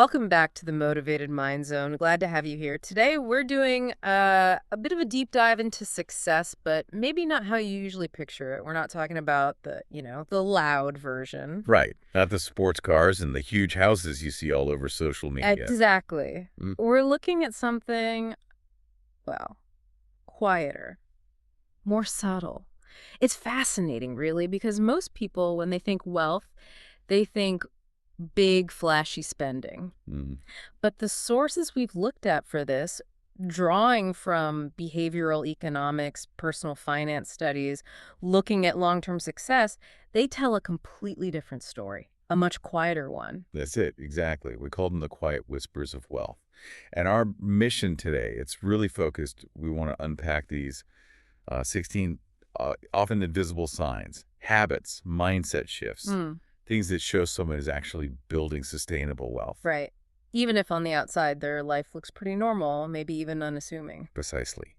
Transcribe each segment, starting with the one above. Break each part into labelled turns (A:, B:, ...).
A: Welcome back to the Motivated Mind Zone. Glad to have you here. Today, we're doing a bit of a deep dive into success, but maybe not how you usually picture it. We're not talking about the loud version.
B: Right. Not the sports cars and the huge houses you see all over social media.
A: Exactly.
B: Mm.
A: We're looking at something, well, quieter, more subtle. It's fascinating, really, because most people, when they think wealth, they think big, flashy spending.
B: Mm.
A: But the sources we've looked at for this, drawing from behavioral economics, personal finance studies, looking at long-term success, they tell a completely different story, a much quieter one.
B: That's it. Exactly. We call them the quiet whispers of wealth. And our mission today, it's really focused. We want to unpack these 16 often invisible signs, habits, mindset shifts,
A: Hmm,
B: things that show someone is actually building sustainable wealth.
A: right. Even if on the outside their life looks pretty normal, maybe even unassuming.
B: Precisely.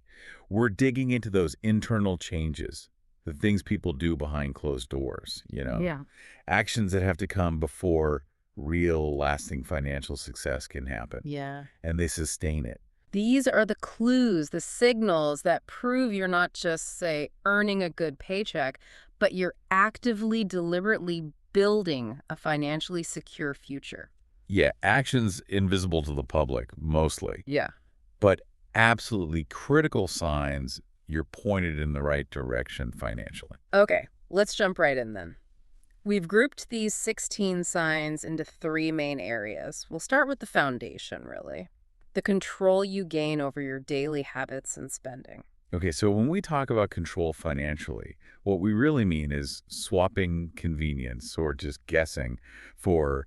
B: We're digging into those internal changes, the things people do behind closed doors.
A: Yeah.
B: Actions that have to come before real, lasting financial success can happen,
A: Yeah.
B: and they sustain it.
A: These are the clues, the signals that prove you're not just, say, earning a good paycheck, but you're actively, deliberately building a financially secure future.
B: Yeah, actions invisible to the public, mostly,
A: Yeah.
B: but absolutely critical signs you're pointed in the right direction financially.
A: Okay, let's jump right in then. We've grouped these 16 signs into three main areas. We'll start with the foundation, really. The control you gain over your daily habits and spending.
B: Okay, so when we talk about control financially, what we really mean is swapping convenience or just guessing for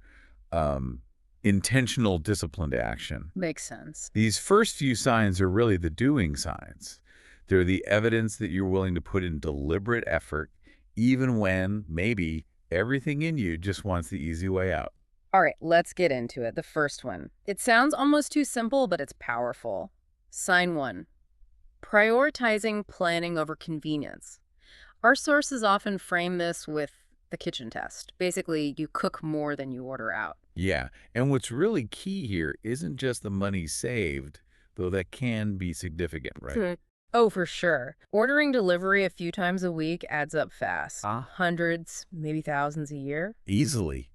B: um, intentional disciplined action.
A: Makes sense.
B: These first few signs are really the doing signs. They're the evidence that you're willing to put in deliberate effort, even when maybe everything in you just wants the easy way out.
A: All right, let's get into it. The first one. It sounds almost too simple, but it's powerful. Sign one. Prioritizing planning over convenience. Our sources often frame this with the kitchen test. Basically, you cook more than you order out.
B: Yeah, and what's really key here isn't just the money saved, though that can be significant, right?
A: Sure. Oh, for sure. Ordering delivery a few times a week adds up fast. Hundreds, maybe thousands a year.
B: Easily.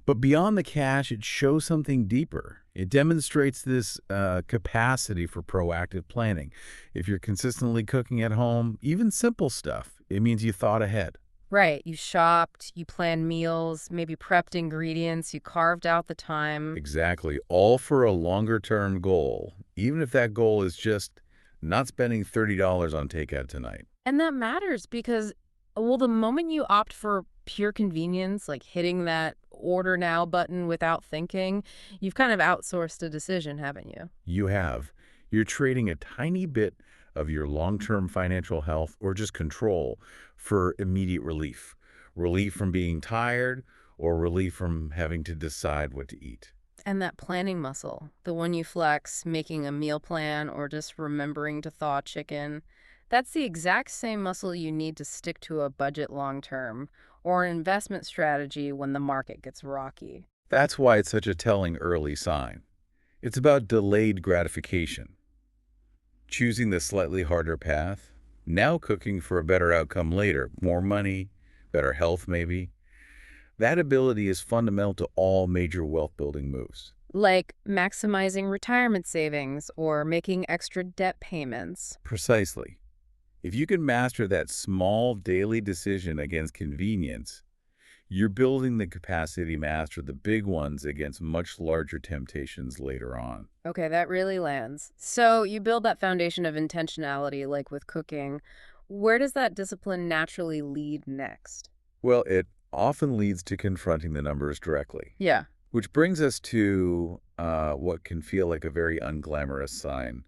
B: But beyond the cash, it shows something deeper. It demonstrates this capacity for proactive planning. If you're consistently cooking at home, even simple stuff, it means you thought ahead.
A: Right. You shopped, you planned meals, maybe prepped ingredients, you carved out the time.
B: Exactly. All for a longer-term goal, even if that goal is just not spending $30 on takeout tonight.
A: And that matters because, well, the moment you opt for pure convenience, like hitting that order now button without thinking, you've kind of outsourced a decision, haven't you?
B: You have. You're trading a tiny bit of your long-term financial health or just control for immediate relief. Relief from being tired or relief from having to decide what to eat.
A: And that planning muscle, the one you flex, making a meal plan or just remembering to thaw chicken, that's the exact same muscle you need to stick to a budget long term or an investment strategy when the market gets rocky.
B: That's why it's such a telling early sign. It's about delayed gratification. Choosing the slightly harder path, now cooking for a better outcome later, more money, better health maybe. That ability is fundamental to all major wealth-building moves.
A: Like maximizing retirement savings or making extra debt payments.
B: Precisely. If you can master that small daily decision against convenience, you're building the capacity to master the big ones against much larger temptations later on.
A: Okay, that really lands. So you build that foundation of intentionality, like with cooking. Where does that discipline naturally lead next?
B: Well, it often leads to confronting the numbers directly,
A: Yeah.
B: which brings us to what can feel like a very unglamorous sign.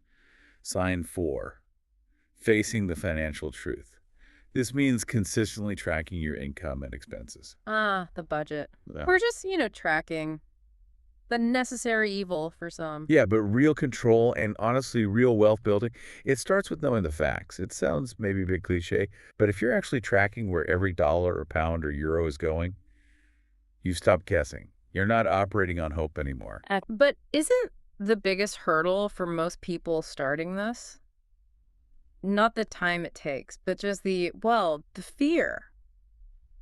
B: Sign 4, facing the financial truth. This means consistently tracking your income and expenses.
A: Ah, the budget.
B: Yeah.
A: We're just, tracking the necessary evil for some.
B: Yeah, but real control and honestly real wealth building, it starts with knowing the facts. It sounds maybe a bit cliche, but if you're actually tracking where every dollar or pound or euro is going, you stop guessing. You're not operating on hope anymore.
A: But isn't the biggest hurdle for most people starting this not the time it takes, but just the fear,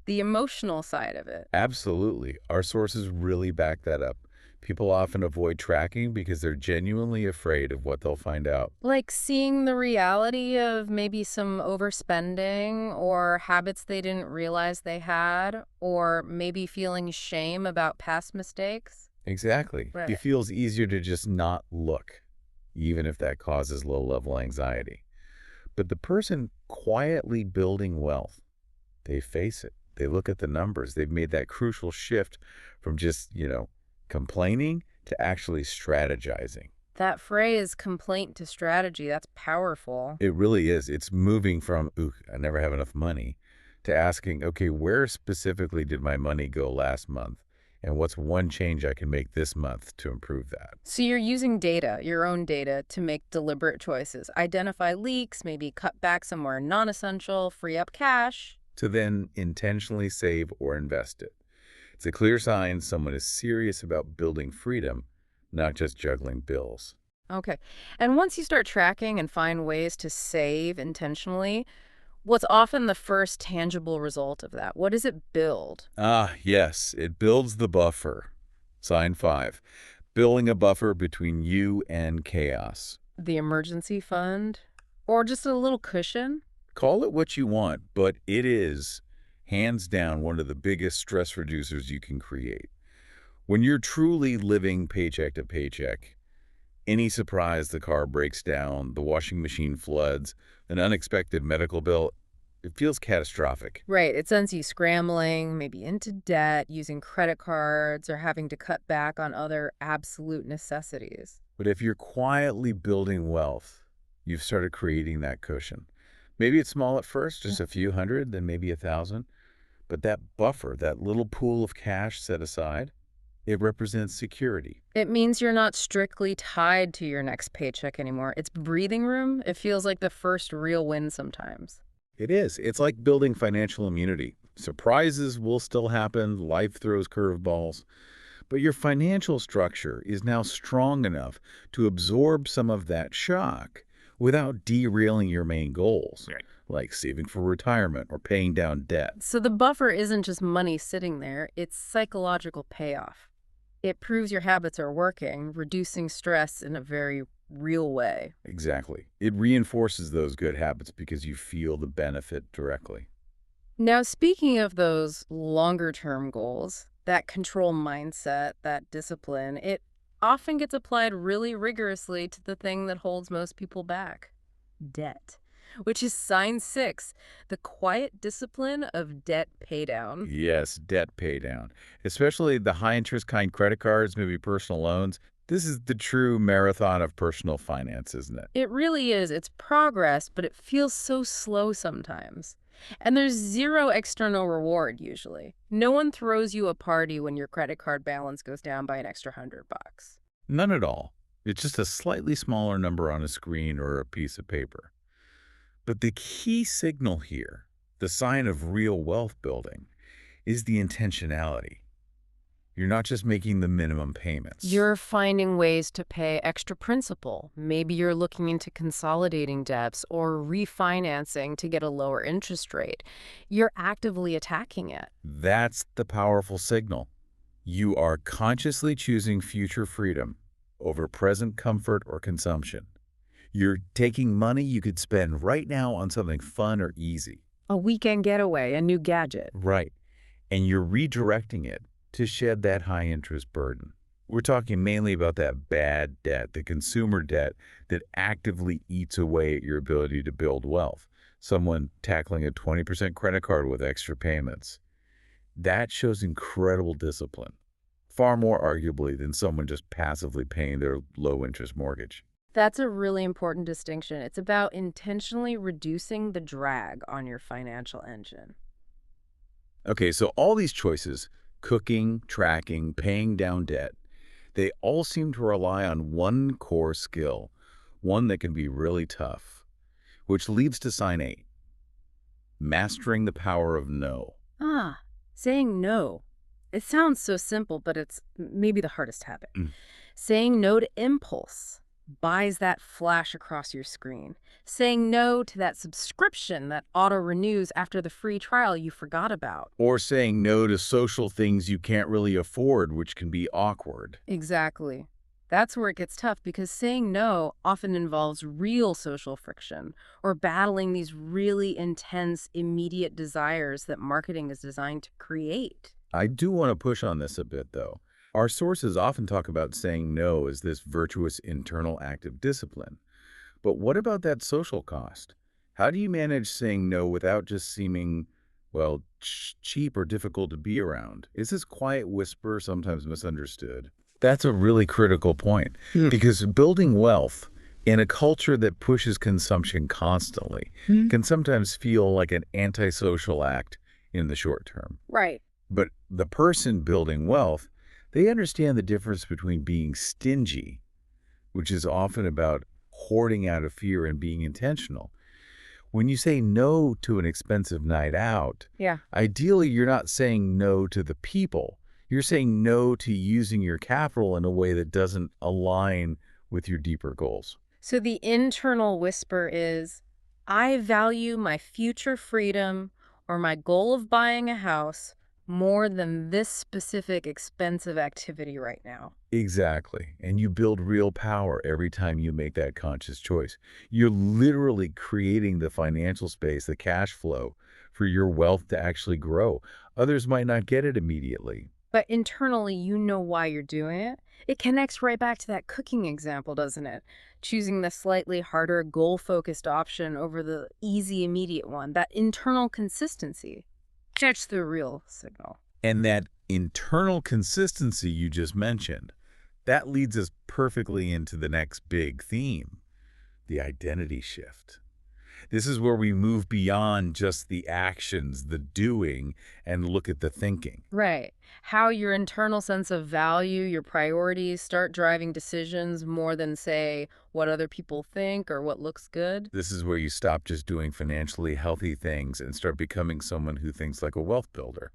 A: the emotional side of it?
B: Absolutely. Our sources really back that up. People often avoid tracking because they're genuinely afraid of what they'll find out.
A: Like seeing the reality of maybe some overspending or habits they didn't realize they had, or maybe feeling shame about past mistakes.
B: Exactly. It
A: Right.
B: feels easier to just not look, even if that causes low-level anxiety. But the person quietly building wealth, they face it. They look at the numbers. They've made that crucial shift from just, complaining to actually strategizing.
A: That phrase, complaint to strategy, that's powerful.
B: It really is. It's moving from, ooh, I never have enough money, to asking, okay, where specifically did my money go last month? And what's one change I can make this month to improve that?
A: So you're using data, your own data, to make deliberate choices. Identify leaks, maybe cut back somewhere non-essential, free up cash.
B: To then intentionally save or invest it. It's a clear sign someone is serious about building freedom, not just juggling bills.
A: Okay. And once you start tracking and find ways to save intentionally, what's often the first tangible result of that? What does it build?
B: Ah, yes, it builds the buffer. Sign 5. Building a buffer between you and chaos.
A: The emergency fund? Or just a little cushion?
B: Call it what you want, but it is, hands down, one of the biggest stress reducers you can create. When you're truly living paycheck to paycheck, any surprise, the car breaks down, the washing machine floods, an unexpected medical bill, it feels catastrophic.
A: Right. It sends you scrambling, maybe into debt, using credit cards, or having to cut back on other absolute necessities.
B: But if you're quietly building wealth, you've started creating that cushion. Maybe it's small at first, just a few hundred, then maybe 1,000. But that buffer, that little pool of cash set aside, it represents security.
A: It means you're not strictly tied to your next paycheck anymore. It's breathing room. It feels like the first real win sometimes.
B: It is. It's like building financial immunity. Surprises will still happen. Life throws curveballs. But your financial structure is now strong enough to absorb some of that shock without derailing your main goals,
A: Right.
B: like saving for retirement or paying down debt.
A: So the buffer isn't just money sitting there, it's psychological payoff. It proves your habits are working, reducing stress in a very real way.
B: Exactly. It reinforces those good habits because you feel the benefit directly.
A: Now, speaking of those longer term goals, that control mindset, that discipline, it often gets applied really rigorously to the thing that holds most people back debt, which is sign 6, the quiet discipline of debt paydown.
B: Yes, debt pay down, especially the high interest kind credit cards, maybe personal loans. This is the true marathon of personal finance, isn't it?
A: It really is. It's progress, but it feels so slow sometimes. And there's zero external reward usually. No one throws you a party when your credit card balance goes down by an extra $100.
B: None at all. It's just a slightly smaller number on a screen or a piece of paper. But the key signal here, the sign of real wealth building, is the intentionality. You're not just making the minimum payments.
A: You're finding ways to pay extra principal. Maybe you're looking into consolidating debts or refinancing to get a lower interest rate. You're actively attacking it.
B: That's the powerful signal. You are consciously choosing future freedom over present comfort or consumption. You're taking money you could spend right now on something fun or easy.
A: A weekend getaway, a new gadget.
B: Right. And you're redirecting it to shed that high interest burden. We're talking mainly about that bad debt, the consumer debt that actively eats away at your ability to build wealth. Someone tackling a 20% credit card with extra payments. That shows incredible discipline, far more arguably than someone just passively paying their low interest mortgage.
A: That's a really important distinction. It's about intentionally reducing the drag on your financial engine.
B: Okay, so all these choices, cooking, tracking, paying down debt, they all seem to rely on one core skill, one that can be really tough, which leads to sign 8, mastering the power of no.
A: Ah, saying no. It sounds so simple, but it's maybe the hardest habit.
B: Mm.
A: Saying no to impulse buys that flash across your screen. Saying no to that subscription that auto-renews after the free trial you forgot about.
B: Or saying no to social things you can't really afford, which can be awkward.
A: Exactly. That's where it gets tough because saying no often involves real social friction or battling these really intense, immediate desires that marketing is designed to create.
B: I do want to push on this a bit, though. Our sources often talk about saying no as this virtuous internal act of discipline. But what about that social cost? How do you manage saying no without just seeming, well, cheap or difficult to be around? Is this quiet whisper sometimes misunderstood? That's a really critical point, because building wealth in a culture that pushes consumption constantly can sometimes feel like an antisocial act in the short term.
A: Right.
B: But the person building wealth, they understand the difference between being stingy, which is often about hoarding out of fear, and being intentional. When you say no to an expensive night out,
A: Yeah.
B: ideally you're not saying no to the people. You're saying no to using your capital in a way that doesn't align with your deeper goals.
A: So the internal whisper is, I value my future freedom or my goal of buying a house more than this specific expensive activity right now.
B: Exactly. And you build real power every time you make that conscious choice. You're literally creating the financial space, the cash flow for your wealth to actually grow. Others might not get it immediately.
A: But internally, you know why you're doing it. It connects right back to that cooking example, doesn't it? Choosing the slightly harder, goal-focused option over the easy, immediate one. That internal consistency. That's the real signal.
B: And that internal consistency you just mentioned, that leads us perfectly into the next big theme, the identity shift. This is where we move beyond just the actions, the doing, and look at the thinking.
A: Right. How your internal sense of value, your priorities start driving decisions more than, say, what other people think or what looks good.
B: This is where you stop just doing financially healthy things and start becoming someone who thinks like a wealth builder.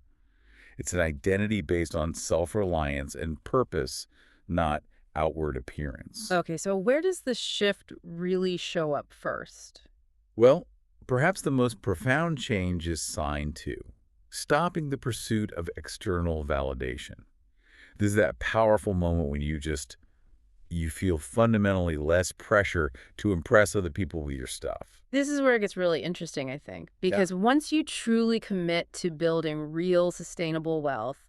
B: It's an identity based on self-reliance and purpose, not outward appearance.
A: Okay, so where does the shift really show up first?
B: Well, perhaps the most profound change is sign two, stopping the pursuit of external validation. This is that powerful moment when you feel fundamentally less pressure to impress other people with your stuff.
A: This is where it gets really interesting, I think,
B: Yeah.
A: because once you truly commit to building real sustainable wealth,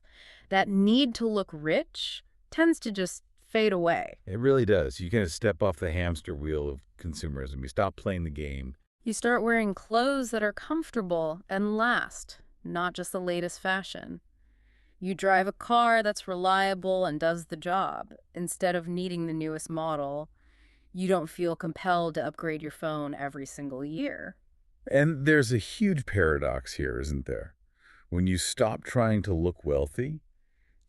A: that need to look rich tends to just fade away.
B: It really does. You kind of step off the hamster wheel of consumerism. You stop playing the game.
A: You start wearing clothes that are comfortable and last, not just the latest fashion. You drive a car that's reliable and does the job. Instead of needing the newest model, you don't feel compelled to upgrade your phone every single year.
B: And there's a huge paradox here, isn't there? When you stop trying to look wealthy,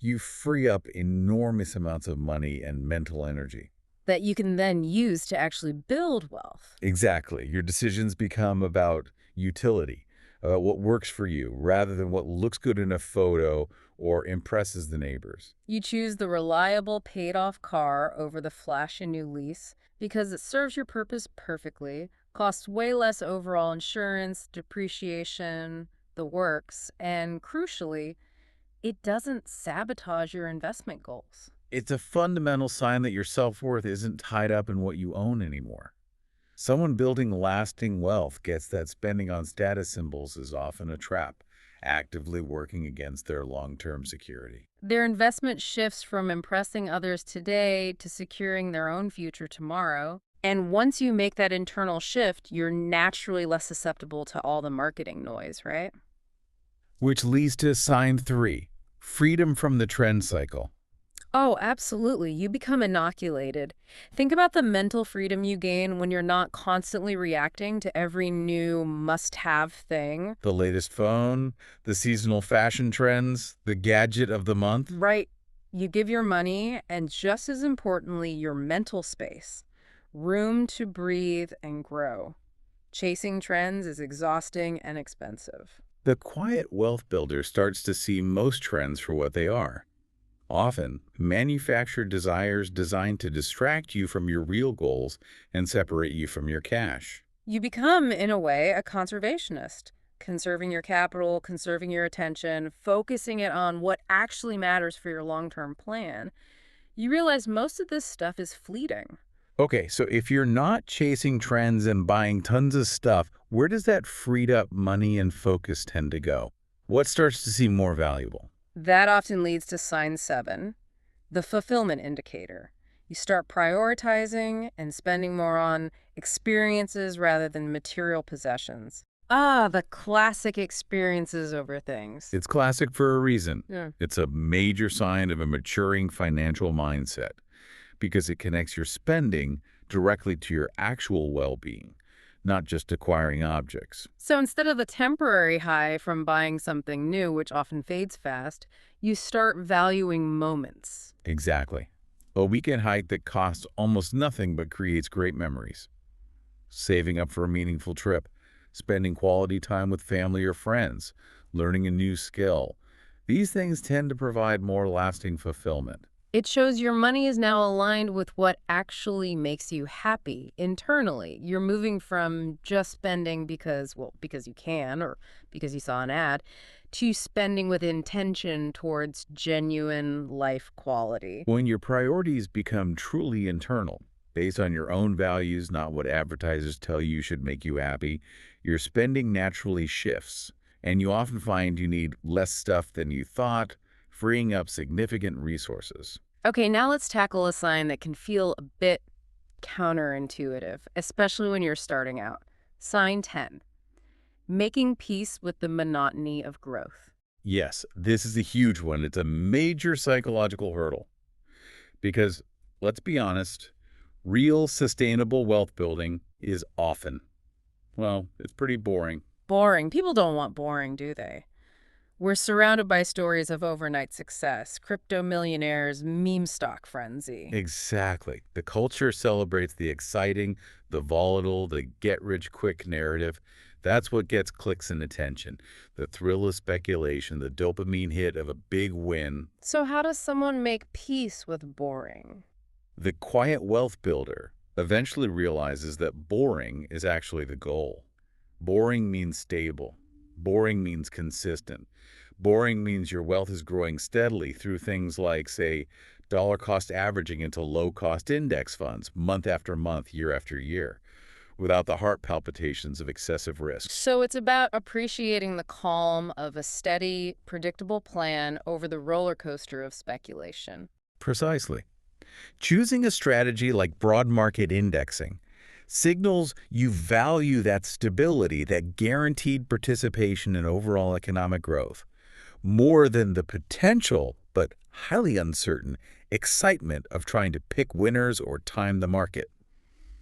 B: you free up enormous amounts of money and mental energy.
A: That you can then use to actually build wealth.
B: Exactly. Your decisions become about utility, about what works for you, rather than what looks good in a photo or impresses the neighbors.
A: You choose the reliable paid-off car over the flashy new lease because it serves your purpose perfectly, costs way less overall insurance, depreciation, the works, and crucially, it doesn't sabotage your investment goals.
B: It's a fundamental sign that your self-worth isn't tied up in what you own anymore. Someone building lasting wealth gets that spending on status symbols is often a trap, actively working against their long-term security.
A: Their investment shifts from impressing others today to securing their own future tomorrow. And once you make that internal shift, you're naturally less susceptible to all the marketing noise, right?
B: Which leads to sign three, freedom from the trend cycle.
A: Oh, absolutely. You become inoculated. Think about the mental freedom you gain when you're not constantly reacting to every new must-have thing.
B: The latest phone, the seasonal fashion trends, the gadget of the month.
A: Right. You give your money, and just as importantly, your mental space, room to breathe and grow. Chasing trends is exhausting and expensive.
B: The quiet wealth builder starts to see most trends for what they are. Often, manufactured desires designed to distract you from your real goals and separate you from your cash.
A: You become, in a way, a conservationist, conserving your capital, conserving your attention, focusing it on what actually matters for your long-term plan. You realize most of this stuff is fleeting.
B: Okay, so if you're not chasing trends and buying tons of stuff, where does that freed up money and focus tend to go? What starts to seem more valuable?
A: That often leads to sign 7, the fulfillment indicator. You start prioritizing and spending more on experiences rather than material possessions. Ah, the classic experiences over things.
B: It's classic for a reason.
A: Yeah.
B: It's a major sign of a maturing financial mindset because it connects your spending directly to your actual well-being, not just acquiring objects.
A: So instead of the temporary high from buying something new, which often fades fast, you start valuing moments.
B: Exactly. A weekend hike that costs almost nothing but creates great memories. Saving up for a meaningful trip, spending quality time with family or friends, learning a new skill. These things tend to provide more lasting fulfillment.
A: It shows your money is now aligned with what actually makes you happy internally. You're moving from just spending because, well, because you can or because you saw an ad, to spending with intention towards genuine life quality.
B: When your priorities become truly internal, based on your own values, not what advertisers tell you should make you happy, your spending naturally shifts, and you often find you need less stuff than you thought, freeing up significant resources.
A: Okay, now let's tackle a sign that can feel a bit counterintuitive, especially when you're starting out. Sign 10, making peace with the monotony of growth.
B: Yes, this is a huge one. It's a major psychological hurdle because, let's be honest, real sustainable wealth building is often, well, it's pretty boring.
A: Boring. People don't want boring, do they? We're surrounded by stories of overnight success, crypto millionaires, meme stock frenzy.
B: Exactly. The culture celebrates the exciting, the volatile, the get-rich-quick narrative. That's what gets clicks and attention. The thrill of speculation, the dopamine hit of a big win.
A: So how does someone make peace with boring?
B: The quiet wealth builder eventually realizes that boring is actually the goal. Boring means stable. Boring means consistent. Boring means your wealth is growing steadily through things like, say, dollar cost averaging into low-cost index funds month after month, year after year, without the heart palpitations of excessive risk.
A: So it's about appreciating the calm of a steady, predictable plan over the roller coaster of speculation.
B: Precisely. Choosing a strategy like broad market indexing signals you value that stability, that guaranteed participation in overall economic growth, more than the potential, but highly uncertain, excitement of trying to pick winners or time the market.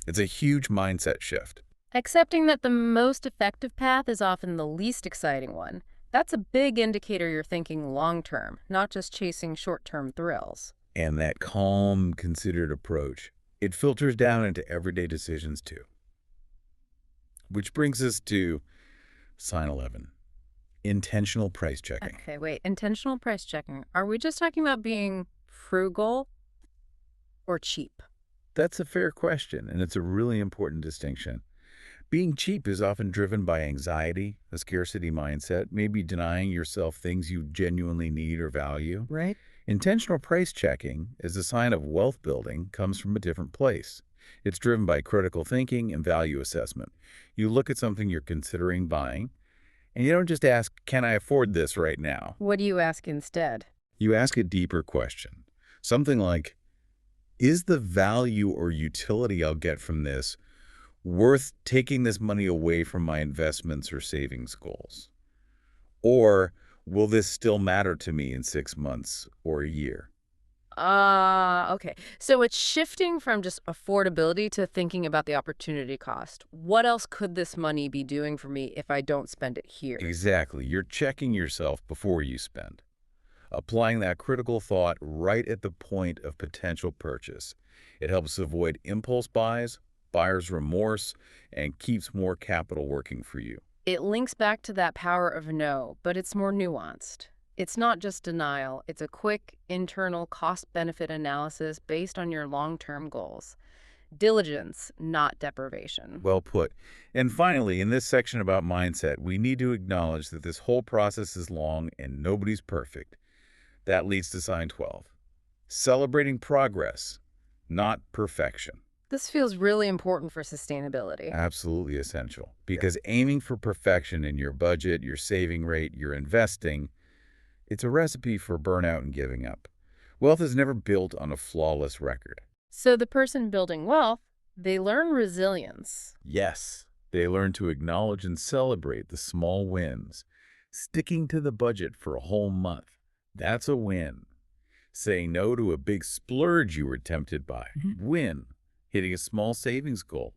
B: It's a huge mindset shift.
A: Accepting that the most effective path is often the least exciting one. That's a big indicator you're thinking long-term, not just chasing short-term thrills.
B: And that calm, considered approach, it filters down into everyday decisions too. Which brings us to sign 11, intentional price checking.
A: Okay, wait. Intentional price checking. Are we just talking about being frugal or cheap?
B: That's a fair question, and it's a really important distinction. Being cheap is often driven by anxiety, a scarcity mindset, maybe denying yourself things you genuinely need or value.
A: Right.
B: Intentional price checking, as a sign of wealth building, comes from a different place. It's driven by critical thinking and value assessment. You look at something you're considering buying, and you don't just ask, can I afford this right now?
A: What do you ask instead?
B: You ask a deeper question. Something like, is the value or utility I'll get from this worth taking this money away from my investments or savings goals? Or will this still matter to me in 6 months or a year?
A: Okay. So it's shifting from just affordability to thinking about the opportunity cost. What else could this money be doing for me if I don't spend it here?
B: Exactly. You're checking yourself before you spend. Applying that critical thought right at the point of potential purchase. It helps avoid impulse buys, buyer's remorse, and keeps more capital working for you.
A: It links back to that power of no, but it's more nuanced. It's not just denial, it's a quick, internal cost-benefit analysis based on your long-term goals. Diligence, not deprivation.
B: Well put. And finally, in this section about mindset, we need to acknowledge that this whole process is long and nobody's perfect. That leads to sign 12. Celebrating progress, not perfection.
A: This feels really important for sustainability.
B: Absolutely essential. Because aiming for perfection in your budget, your saving rate, your investing, it's a recipe for burnout and giving up. Wealth is never built on a flawless record.
A: So the person building wealth, they learn resilience.
B: Yes, they learn to acknowledge and celebrate the small wins. Sticking to the budget for a whole month, that's a win. Saying no to a big splurge you were tempted by, win. Hitting a small savings goal,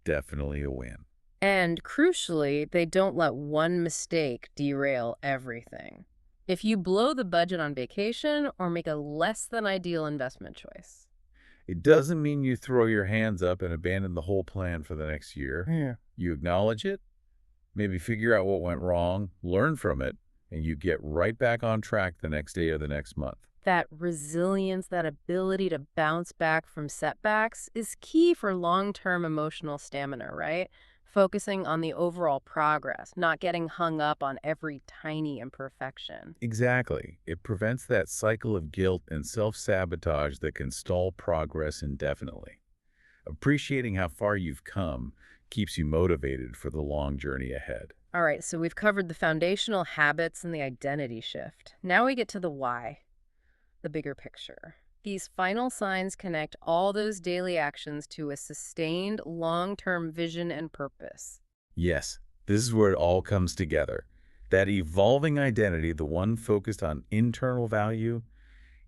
B: definitely a win.
A: And crucially, they don't let one mistake derail everything. If you blow the budget on vacation or make a less than ideal investment choice.
B: It doesn't mean you throw your hands up and abandon the whole plan for the next year.
A: Yeah.
B: You acknowledge it, maybe figure out what went wrong, learn from it, and you get right back on track the next day or the next month.
A: That resilience, that ability to bounce back from setbacks is key for long-term emotional stamina, right? Focusing on the overall progress, not getting hung up on every tiny imperfection.
B: Exactly. It prevents that cycle of guilt and self-sabotage that can stall progress indefinitely. Appreciating how far you've come keeps you motivated for the long journey ahead.
A: All right, so we've covered the foundational habits and the identity shift. Now we get to the why, the bigger picture. These final signs connect all those daily actions to a sustained, long-term vision and purpose.
B: Yes, this is where it all comes together. That evolving identity, the one focused on internal value,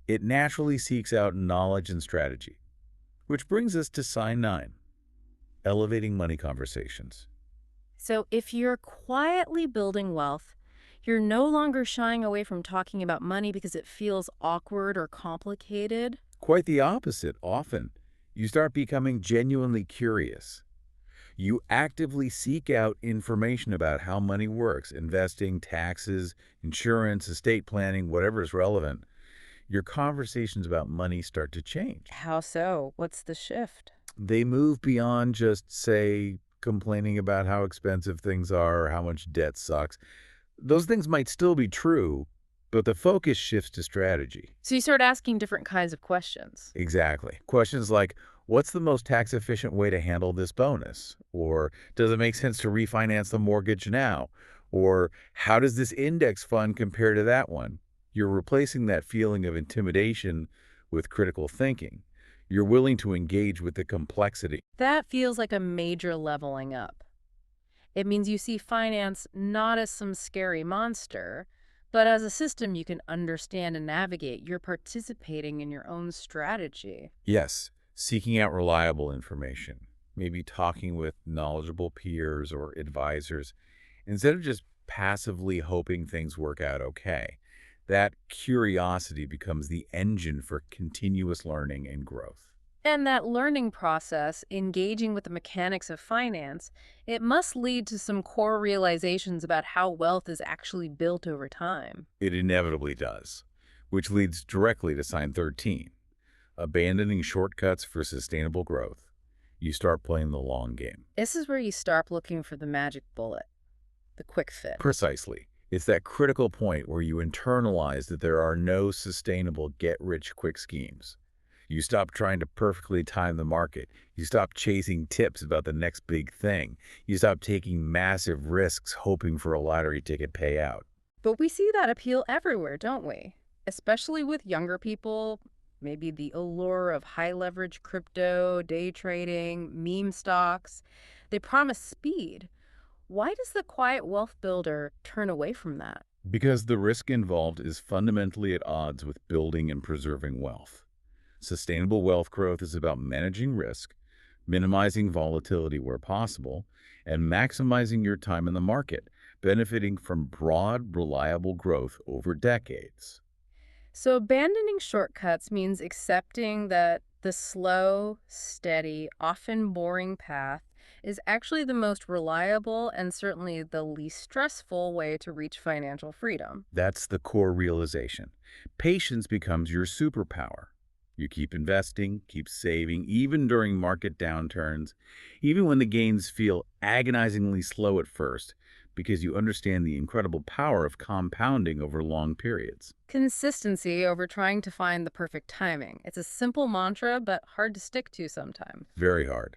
B: it naturally seeks out knowledge and strategy. Which brings us to sign 9, elevating money conversations.
A: So if you're quietly building wealth, you're no longer shying away from talking about money because it feels awkward or complicated.
B: Quite the opposite, often. You start becoming genuinely curious. You actively seek out information about how money works, investing, taxes, insurance, estate planning, whatever is relevant. Your conversations about money start to change.
A: How so? What's the shift?
B: They move beyond just, say, complaining about how expensive things are or how much debt sucks. Those things might still be true, but the focus shifts to strategy.
A: So you start asking different kinds of questions.
B: Exactly. Questions like, what's the most tax-efficient way to handle this bonus? Or does it make sense to refinance the mortgage now? Or how does this index fund compare to that one? You're replacing that feeling of intimidation with critical thinking. You're willing to engage with the complexity.
A: That feels like a major leveling up. It means you see finance not as some scary monster, but as a system you can understand and navigate. You're participating in your own strategy.
B: Yes, seeking out reliable information, maybe talking with knowledgeable peers or advisors, instead of just passively hoping things work out okay. That curiosity becomes the engine for continuous learning and growth.
A: And that learning process, engaging with the mechanics of finance, it must lead to some core realizations about how wealth is actually built over time.
B: It inevitably does, which leads directly to sign 13, abandoning shortcuts for sustainable growth. You start playing the long game.
A: This is where you start looking for the magic bullet, the quick fix.
B: Precisely. It's that critical point where you internalize that there are no sustainable get-rich-quick schemes. You stop trying to perfectly time the market. You stop chasing tips about the next big thing. You stop taking massive risks hoping for a lottery ticket payout.
A: But we see that appeal everywhere, don't we? Especially with younger people, maybe the allure of high-leverage crypto, day trading, meme stocks. They promise speed. Why does the quiet wealth builder turn away from that?
B: Because the risk involved is fundamentally at odds with building and preserving wealth. Sustainable wealth growth is about managing risk, minimizing volatility where possible, and maximizing your time in the market, benefiting from broad, reliable growth over decades.
A: So abandoning shortcuts means accepting that the slow, steady, often boring path is actually the most reliable and certainly the least stressful way to reach financial freedom.
B: That's the core realization. Patience becomes your superpower. You keep investing, keep saving, even during market downturns, even when the gains feel agonizingly slow at first, because you understand the incredible power of compounding over long periods.
A: Consistency over trying to find the perfect timing. It's a simple mantra, but hard to stick to sometimes.
B: Very hard.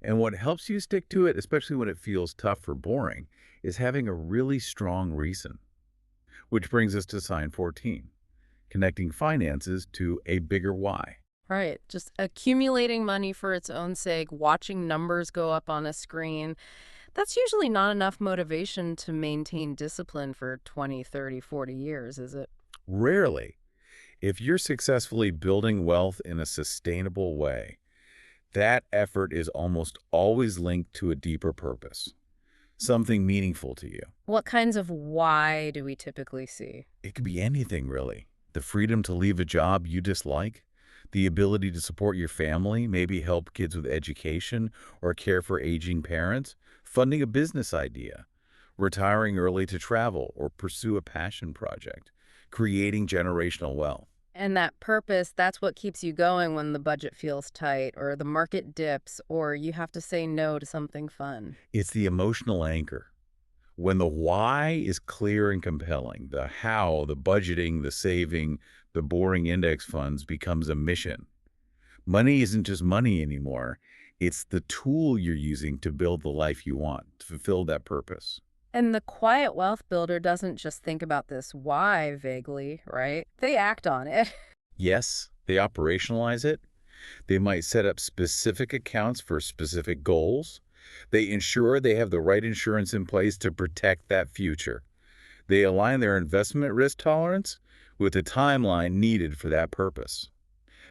B: And what helps you stick to it, especially when it feels tough or boring, is having a really strong reason. Which brings us to sign 14, connecting finances to a bigger why.
A: Right. Just accumulating money for its own sake, watching numbers go up on a screen. That's usually not enough motivation to maintain discipline for 20, 30, 40 years, is it?
B: Rarely, if you're successfully building wealth in a sustainable way, that effort is almost always linked to a deeper purpose, something meaningful to you.
A: What kinds of why do we typically see?
B: It could be anything, really. The freedom to leave a job you dislike, the ability to support your family, maybe help kids with education or care for aging parents, funding a business idea, retiring early to travel or pursue a passion project, creating generational wealth.
A: And that purpose, that's what keeps you going when the budget feels tight or the market dips or you have to say no to something fun.
B: It's the emotional anchor. When the why is clear and compelling, the how, the budgeting, the saving, the boring index funds becomes a mission. Money isn't just money anymore. It's the tool you're using to build the life you want, to fulfill that purpose.
A: And the quiet wealth builder doesn't just think about this why vaguely, right? They act on it.
B: Yes, they operationalize it. They might set up specific accounts for specific goals. They ensure they have the right insurance in place to protect that future. They align their investment risk tolerance with the timeline needed for that purpose.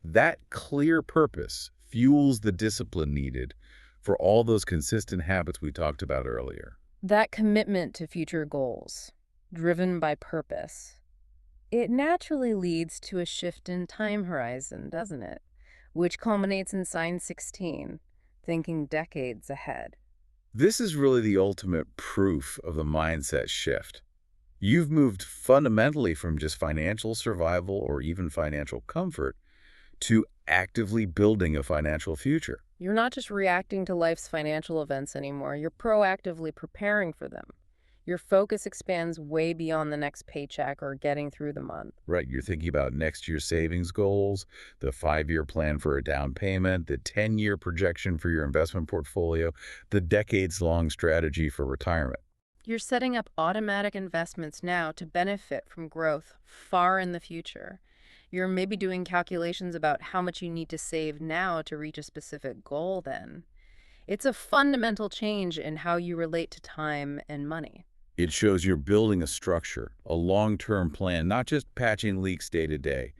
B: That clear purpose fuels the discipline needed for all those consistent habits we talked about earlier.
A: That commitment to future goals, driven by purpose, it naturally leads to a shift in time horizon, doesn't it? Which culminates in sign 16, thinking decades ahead.
B: This is really the ultimate proof of the mindset shift. You've moved fundamentally from just financial survival or even financial comfort to actively building a financial future.
A: You're not just reacting to life's financial events anymore, you're proactively preparing for them. Your focus expands way beyond the next paycheck or getting through the month.
B: Right, you're thinking about next year's savings goals, the 5-year plan for a down payment, the 10-year projection for your investment portfolio, the decades-long strategy for retirement.
A: You're setting up automatic investments now to benefit from growth far in the future. You're maybe doing calculations about how much you need to save now to reach a specific goal then. It's a fundamental change in how you relate to time and money.
B: It shows you're building a structure, a long-term plan, not just patching leaks day to day.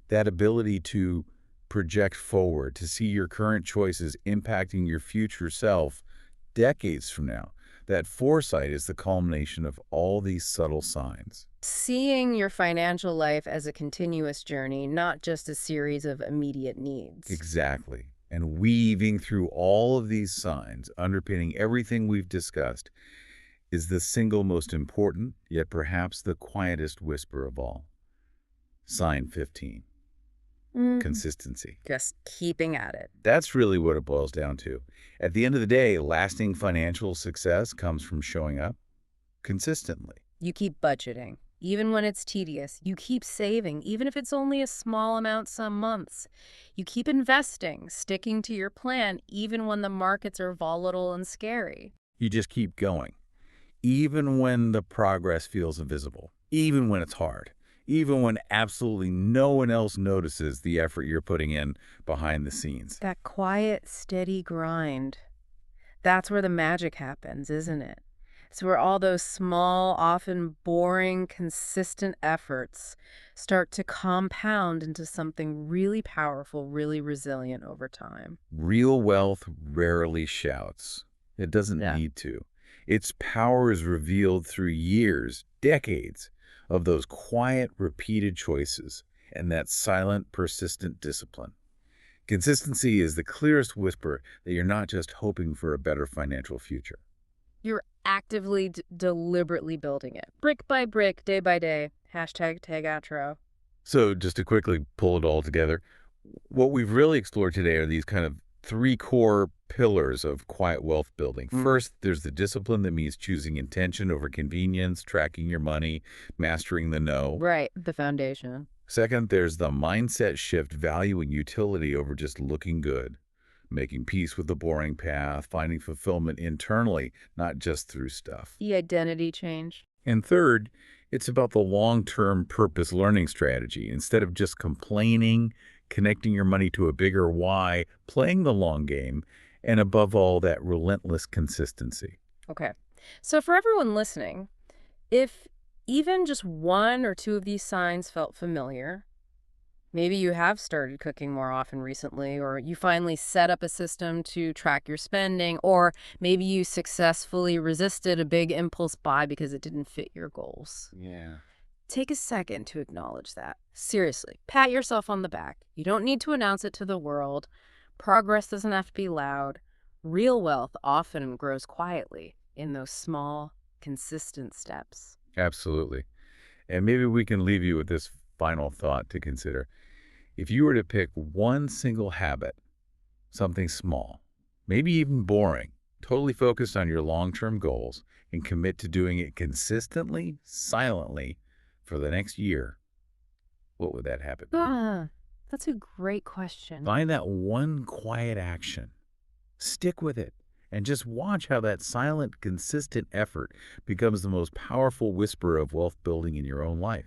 B: That ability to project forward, to see your current choices impacting your future self decades from now. That foresight is the culmination of all these subtle signs.
A: Seeing your financial life as a continuous journey, not just a series of immediate needs.
B: Exactly. And weaving through all of these signs, underpinning everything we've discussed, is the single most important, yet perhaps the quietest whisper of all. Sign 15, consistency.
A: Just keeping at it.
B: That's really what it boils down to. At the end of the day, lasting financial success comes from showing up consistently.
A: You keep budgeting, even when it's tedious. You keep saving, even if it's only a small amount some months. You keep investing, sticking to your plan, even when the markets are volatile and scary.
B: You just keep going, even when the progress feels invisible, even when it's hard, even when absolutely no one else notices the effort you're putting in behind the scenes.
A: That quiet, steady grind. That's where the magic happens, isn't it? It's where all those small, often boring, consistent efforts start to compound into something really powerful, really resilient over time.
B: Real wealth rarely shouts. It doesn't need to. Its power is revealed through years, decades of those quiet, repeated choices and that silent, persistent discipline. Consistency is the clearest whisper that you're not just hoping for a better financial future.
A: You're actively, deliberately building it. Brick by brick, day by day. Hashtag tag outro.
B: So just to quickly pull it all together, what we've really explored today are these kind of three core pillars of quiet wealth building. First, there's the discipline that means choosing intention over convenience, tracking your money, mastering the no.
A: Right, the foundation.
B: Second, there's the mindset shift, valuing utility over just looking good, making peace with the boring path, finding fulfillment internally, not just through stuff.
A: The identity change.
B: And third, it's about the long-term purpose learning strategy. Instead of just complaining, connecting your money to a bigger why, playing the long game, and above all, that relentless consistency.
A: Okay. So for everyone listening, if even just one or two of these signs felt familiar, maybe you have started cooking more often recently, or you finally set up a system to track your spending, or maybe you successfully resisted a big impulse buy because it didn't fit your goals.
B: Yeah.
A: Take a second to acknowledge that. Seriously, pat yourself on the back. You don't need to announce it to the world. Progress doesn't have to be loud. Real wealth often grows quietly in those small, consistent steps.
B: Absolutely. And maybe we can leave you with this final thought to consider. If you were to pick one single habit, something small, maybe even boring, totally focused on your long-term goals, and commit to doing it consistently, silently, for the next year, what would that habit be?
A: That's a great question.
B: Find that one quiet action. Stick with it. And just watch how that silent, consistent effort becomes the most powerful whisper of wealth building in your own life.